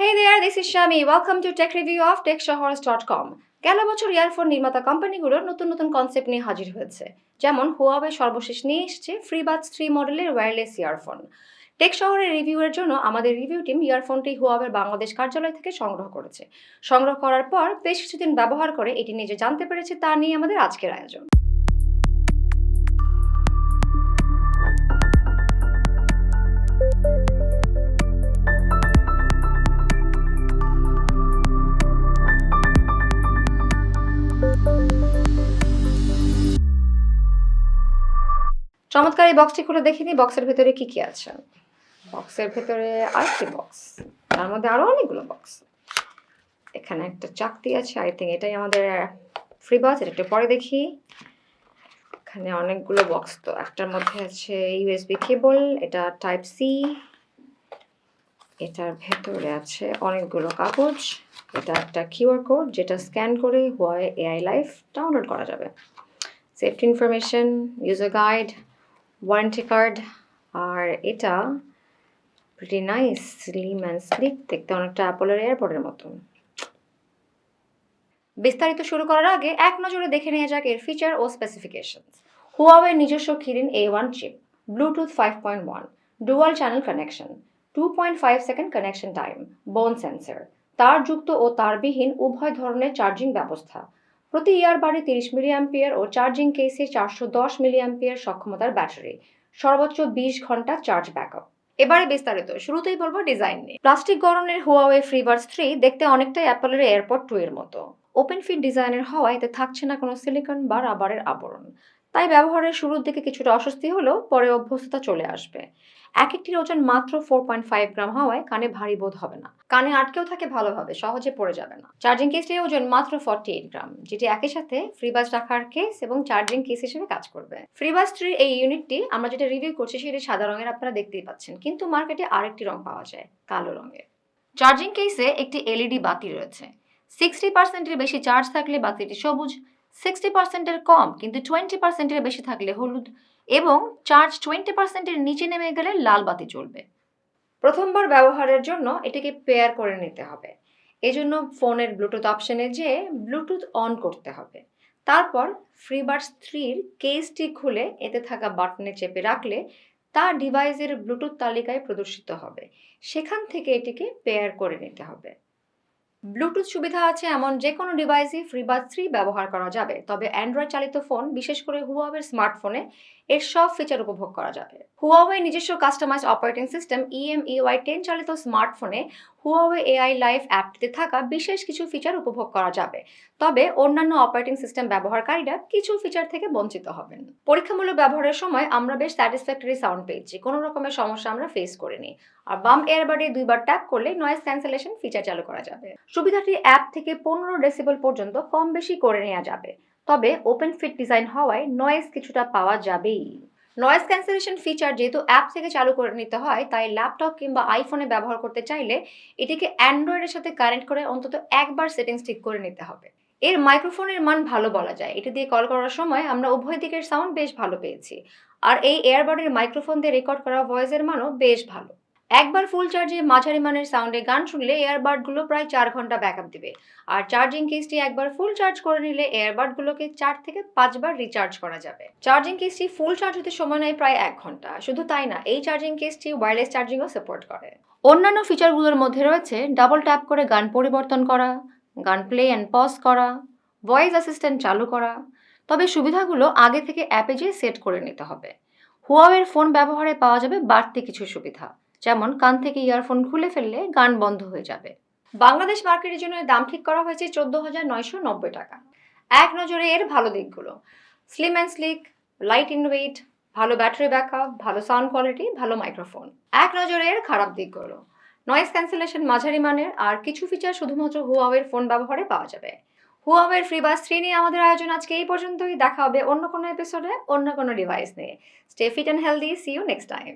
Hey there, this is Shami. Welcome to Tech Review of Techshohor.com. গেল বছর earphone নির্মাতা কোম্পানিগুলো নতুন নতুন কনসেপ্ট নিয়ে হাজির হয়েছে। যেমন হুয়াওয়ে সর্বশেষ নিয়ে এসেছে FreeBuds 3 মডেলের ওয়্যারলেস ইয়ারফোন। টেক শহরের রিভিউয়ের জন্য আমাদের রিভিউ টিম ইয়ারফোনটি হুয়াওয়ের বাংলাদেশ কার্যালয় থেকে সংগ্রহ করেছে। সংগ্রহ করার পর বেশ কিছুদিন ব্যবহার করে এটি নিজে জানতে পেরেছে, তা নিয়ে আমাদের আজকের আয়োজন। চমৎকার এই বক্সটি খুলে দেখিনি বক্সের ভেতরে কি কি আছে। বক্সের ভেতরে আরেকটি বক্স, তার মধ্যে আরো অনেকগুলো বক্স। এখানে একটা চাকতি আছে, আই থিঙ্ক এটাই আমাদের FreeBuds। এটা একটু পরে দেখি। এখানে অনেকগুলো বক্স, তো একটার মধ্যে আছে USB কেবল, এটা টাইপ সি। এটার ভেতরে আছে অনেকগুলো কাগজ। এটা একটা QR কোড যেটা স্ক্যান করে হুয়াওয়ে AI লাইফ ডাউনলোড করা যাবে। Safety information, user guide, warranty card, আর এটা pretty nice, slim and sleek, দেখতে অনেকটা অ্যাপলের এয়ারপডের মতন। বিস্তারিত শুরু করার আগে এক নজরে দেখে নেওয়া যাক এর ফিচার ও স্পেসিফিকেশন। হুয়াওয়ের নিজস্ব Kirin A1 chip, Bluetooth 5.1, dual channel connection, 2.5 second connection time, bone sensor, তারযুক্ত ও তারবিহীন উভয় ধরনের চার্জিং ব্যবস্থা, প্রতি ইয়ারবাডে 30 মিলিঅ্যাম্পিয়ার ও চার্জিং কেসে 410 মিলিঅ্যাম্পিয়ার সক্ষমতার ব্যাটারি, সর্বোচ্চ 20 ঘন্টা চার্জ ব্যাকআপ। এবারে বিস্তারিত, শুরুতেই বলবো ডিজাইন নিয়ে। প্লাস্টিক গড়নের হুয়াওয়ে FreeBuds 3 দেখতে অনেকটাই অ্যাপলের এয়ারপড 2 এর মতো। ওপেন ফিট ডিজাইনের হওয়ায় এতে থাকছে না কোনো সিলিকন বা রাবারের আবরণ, তাই ব্যবহারের শুরুর দিকে কিছুটা অস্বস্তি হলেও পরে অভ্যস্ততা চলে আসবে। এক একটির ওজন মাত্র 4.5 গ্রাম হওয়ায় কানে ভারী বোধ হবে না, কানে আটকেও থাকে ভালোভাবে, সহজে পড়ে যাবে না। চার্জিং কেসটির ওজন মাত্র 48 গ্রাম, যেটি একই সাথে FreeBuds রাখার কেস এবং চার্জিং কেস হিসেবে কাজ করবে। FreeBuds 3 এই ইউনিটটি আমরা যেটা রিভিউ করছি সেটি সাদা রঙের, আপনারা দেখতেই পাচ্ছেন, কিন্তু মার্কেটে আরেকটি রং পাওয়া যায়, কালো রঙের। চার্জিং কেসে একটি LED বাতি রয়েছে। 60%-এর বেশি চার্জ থাকলে বাতিটি সবুজ, 60%-এর কম কিন্তু 20%-এর বেশি থাকলে হলুদ, এবং চার্জ 20%-এর নিচে নেমে গেলে লাল বাতি জ্বলবে। প্রথমবার ব্যবহারের জন্য এটিকে পেয়ার করে নিতে হবে। এজন্য ফোনের ব্লুটুথ অপশনে যেয়ে ব্লুটুথ অন করতে হবে। তারপর FreeBuds 3-র কেসটি খুলে এতে থাকা বাটনে চেপে রাখলে তা ডিভাইসের ব্লুটুথ তালিকায় প্রদর্শিত হবে। সেখান থেকে এটিকে পেয়ার করে নিতে হবে। ব্লুটুথ সুবিধা আছে এমন যে কোনো ডিভাইসে FreeBuds 3 ব্যবহার করা যাবে, তবে অ্যান্ড্রয়েড চালিত ফোন, বিশেষ করে হুয়াওয়ের স্মার্টফোনে এর সব ফিচার উপভোগ করা যাবে। হুয়াওয়ে নিজস্ব কাস্টমাইজ অপারেটিং সিস্টেম EMUI 10 চালিত স্মার্টফোনে হুয়াওয়ে AI লাইফ অ্যাপটিতে থাকা বিশেষ কিছু ফিচার উপভোগ করা যাবে, তবে অন্যান্য অপারেটিং সিস্টেম ব্যবহারকারীরা কিছু ফিচার থেকে বঞ্চিত হবেন। পরীক্ষামূলক ব্যবহারের সময় আমরা বেশ স্যাটিসফ্যাক্টরি সাউন্ড পেয়েছি, কোনো রকমের সমস্যা আমরা ফেস করিনি। আর বাম এয়ারবাডে দুইবার ট্যাপ করলে নয়েজ ক্যান্সেলেশন ফিচার চালু করা যাবে। সুবিধাটি অ্যাপ থেকে 15 ডেসিবেল পর্যন্ত কম বেশি করে নেওয়া যাবে, তবে ওপেন ফিট ডিজাইন হওয়ায় নয়েজ কিছুটা পাওয়া যাবেই। নয়েজ ক্যান্সেলেশন ফিচার যেহেতু অ্যাপ থেকে চালু করে নিতে হয়, তাই ল্যাপটপ কিংবা আইফোনে ব্যবহার করতে চাইলে এটিকে অ্যান্ড্রয়েডের সাথে কানেক্ট করে অন্তত একবার সেটিংস ঠিক করে নিতে হবে। এর মাইক্রোফোনের মান ভালো বলা যায়, এটি দিয়ে কল করার সময় আমরা উভয় দিকের সাউন্ড বেশ ভালো পেয়েছি। আর এই এয়ারবাডের মাইক্রোফোন দিয়ে রেকর্ড করা ভয়েসের মানও বেশ ভালো। একবার ফুল চার্জে মাঝারি মানের সাউন্ডে গান শুনলে এয়ারবাডগুলো প্রায় 4 ঘন্টা ব্যাকআপ দিবে। আর চার্জিং কেসটি একবার ফুল চার্জ করে নিলে এয়ারবাডগুলোকে 4 থেকে 5 বার রিচার্জ করা যাবে। চার্জিং কেসটি ফুল চার্জ হতে সময় নেয় প্রায় 1 ঘন্টা। শুধু তাই না, এই চার্জিং কেসটি ওয়্যারলেস চার্জিংও সাপোর্ট করে। অন্যান্য ফিচারগুলোর মধ্যে রয়েছে ডাবল ট্যাপ করে গান পরিবর্তন করা, গান প্লে অ্যান্ড পজ করা, ভয়েস অ্যাসিস্ট্যান্ট চালু করা, তবে সুবিধাগুলো আগে থেকে অ্যাপে যেয়ে সেট করে নিতে হবে। হুয়াওয়ের ফোন ব্যবহারে পাওয়া যাবে বাড়তি কিছু সুবিধা, যেমন কান থেকে ইয়ারফোন খুলে ফেললে গান বন্ধ হয়ে যাবে। বাংলাদেশ মার্কেটের জন্য দাম ঠিক করা হয়েছে 14,990 টাকা। এক নজরে এর ভালো দিকগুলো: slim and slick, light in weight, ভালো ব্যাটারি ব্যাকআপ, ভালো সাউন্ড কোয়ালিটি, ভালো মাইক্রোফোন। এক নজরে এর খারাপ দিকগুলো: নয়েজ ক্যান্সেলেশন মাঝারি মানের, আর কিছু ফিচার শুধুমাত্র হুয়াওয়ের ফোন ব্যবহারে পাওয়া যাবে। হুয়াওয়ের FreeBuds 3 নিয়ে আমাদের আয়োজন আজকে এই পর্যন্তই। দেখা হবে অন্য কোনো এপিসোডে অন্য কোনো ডিভাইস নিয়ে। Stay fit and healthy, see you next time.